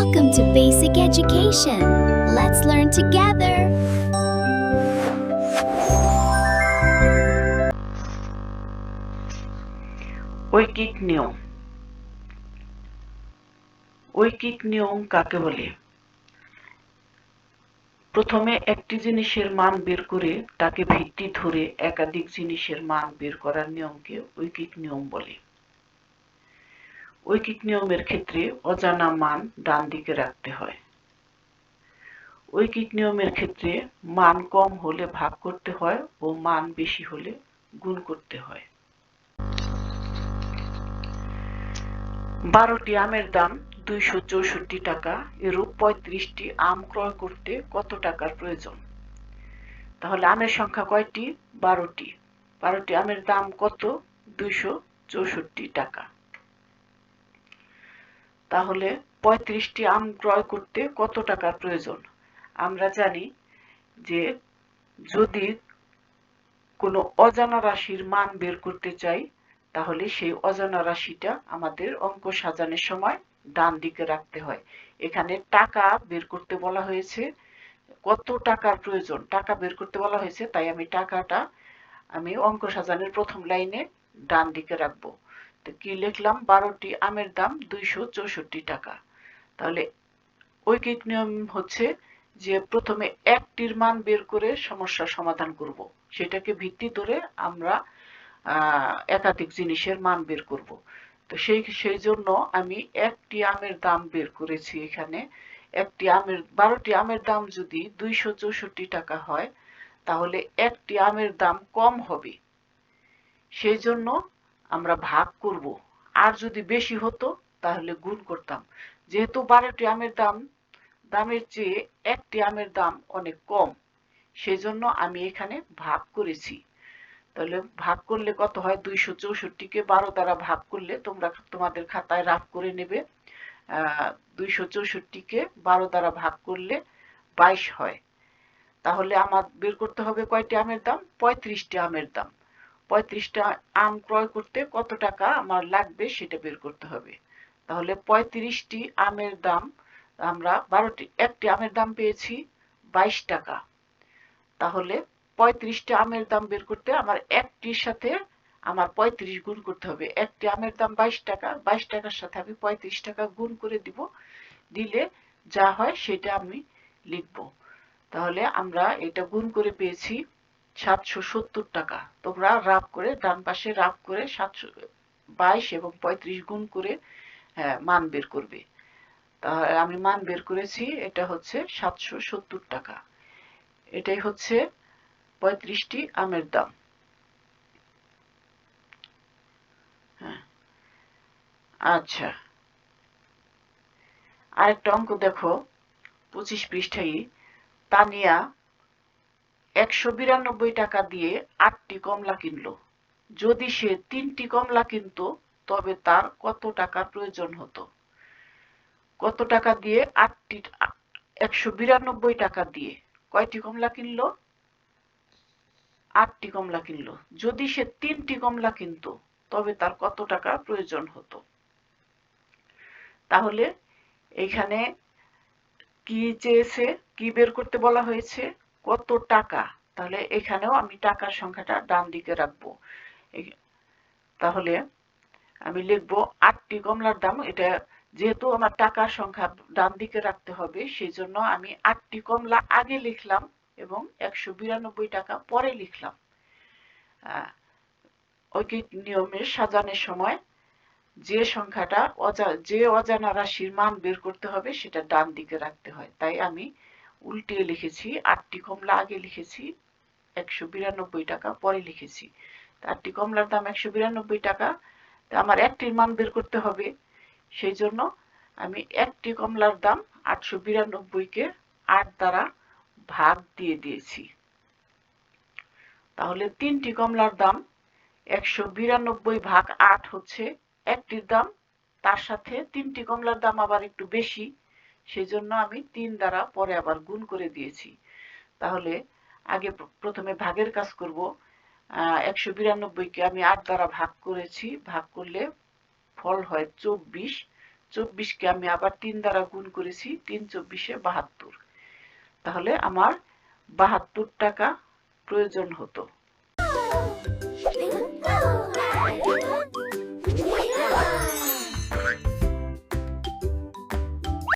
Welcome to Basic Education. Let's learn together. ঐকিক নিয়ম। ঐকিক নিয়ম কাকে বলে? প্রথমে একটি জিনিসের মান বের করে তাকে ভিত্তি ধরে একাধিক জিনিসের মান বের করার নিয়মকে ঐকিক নিয়ম বলে। ঐকিক নিয়মের ক্ষেত্রে অজানা মান ডান দিকে রাখতে হয়। ঐকিক নিয়মের ক্ষেত্রে মান কম হলে ভাগ করতে হয় ও মান বেশি হলে গুণ করতে হয়। 12টি আমের দাম 264 টাকা, এরূপ 35টি আম ক্রয় করতে কত টাকার প্রয়োজন? তাহলে আমের সংখ্যা কয়টি? 12টি। 12টি আমের দাম কত? 264 টাকা। তাহলে 35টি আম ক্রয় করতে কত টাকার প্রয়োজন? আমরা জানি যে যদি কোনো অজানা রাশির মান বের করতে চাই তাহলে সেই অজানা রাশিটা আমাদের অঙ্ক সাজানোর সময় ডান দিকে রাখতে হয়। এখানে টাকা বের করতে বলা হয়েছে, কত টাকার প্রয়োজন টাকা বের করতে বলা হয়েছে, তাই আমি টাকাটা অঙ্ক সাজানোর প্রথম লাইনে ডান দিকে রাখবো। তো কি লিখলাম? 12টি আমের দাম 264 টাকা। তাহলে ঐকিক নিয়ম হচ্ছে যে প্রথমে একটির মান বের করে সমস্যার সমাধান করব, সেটাকে ভিত্তি ধরে আমরা একাধিক জিনিসের মান বের করব। তো সেই জন্য আমি একটি আমের দাম বের করেছি। এখানে একটি আমের 12টি আমের দাম যদি 264 টাকা হয় তাহলে একটি আমের দাম কম হবে, সেই জন্য আমরা ভাগ করব। আর যদি বেশি হতো তাহলে গুণ করতাম। যেহেতু 12টি আমের দামের চেয়ে একটি আমের দাম অনেক কম, সেই জন্য আমি এখানে ভাগ করেছি। তাহলে ভাগ করলে কত হয়? 264কে 12 দ্বারা ভাগ করলে তোমরা তোমাদের খাতায় রাফ করে নেবে। 264কে 12 দ্বারা ভাগ করলে 22 হয়। তাহলে আমার বের করতে হবে কয়টি আমের দাম? 35টি আমের দাম। 35টা আম ক্রয় করতে কত টাকা আমার লাগবে সেটা বের করতে হবে। তাহলে 35টি আমের দাম আমরা একটি আমের দাম পেয়েছি 22 টাকা। তাহলে 35টা আমের দাম বের করতে আমার একটির সাথে আমার 35 গুণ করতে হবে। একটি আমের দাম 22 টাকা, 22 টাকার সাথে আমি 35 টাকা গুণ করে দিব, দিলে যা হয় সেটা আমি লিখব। তাহলে আমরা এটা গুণ করে পেয়েছি 770 টাকা। তোমরা রাফ করে ডান পাশে রাফ করে 22 এবং 35 গুণ করে মান বের করবে। তাহলে আমি মান বের করেছি, এটা হচ্ছে 770 টাকা। এটাই হচ্ছে 35টি আমের দাম। আচ্ছা, আরেকটা অঙ্ক দেখো 25 পৃষ্ঠায়। তানিয়া 192 টাকা দিয়ে 8টি কমলা কিনলো। যদি সে 3টি কমলা কিনতো তবে তার কত টাকার প্রয়োজন হতো? কত টাকা দিয়ে 192 টাকা দিয়ে কয়টি কমলা কিনলো? 8টি কমলা কিনলো। যদি সে 3টি কমলা কিনতো তবে তার কত টাকার প্রয়োজন হতো? তাহলে এখানে কি চেয়েছে? কি বের করতে বলা হয়েছে? কত টাকা। তাহলে এখানেও আমি টাকার সংখ্যাটা ডান দিকে রাখবো। তাহলে আমি লিখবো 8টি কমলার দাম। এটা যেহেতু আমার টাকার সংখ্যা ডান দিকে রাখতে হবে, সেই জন্য আমি 8টি কমলা আগে লিখলাম এবং 192 টাকা পরে লিখলাম। ঐকিক নিয়মের সাজানোর সময় যে সংখ্যাটা যে অজানা রাশির মান বের করতে হবে সেটা ডান দিকে রাখতে হয়, তাই আমি উল্টিয়ে লিখেছি। 8টি কমলা আগে লিখেছি, 192 টাকা পরে লিখেছি। 8টি কমলার দাম 192 টাকা। আমার একটির মান বের করতে হবে, সেই জন্য আমি একটি কমলার দাম 892কে 8 দ্বারা ভাগ দিয়ে দিয়েছি। তাহলে 3টি কমলার দাম 192 ভাগ 8 হচ্ছে একটির দাম, তার সাথে 3টি কমলার দাম আবার একটু বেশি, সেই জন্য আমি 3 দ্বারা পরে আবার গুণ করে দিয়েছি। তাহলে আগে প্রথমে ভাগের কাজ করব। 192কে আমি 8 দ্বারা ভাগ করেছি, ভাগ করলে ফল হয় 24। 24কে আমি আবার 3 দ্বারা গুণ করেছি, 3 24-এ 72। তাহলে আমার 72 টাকা প্রয়োজন হতো।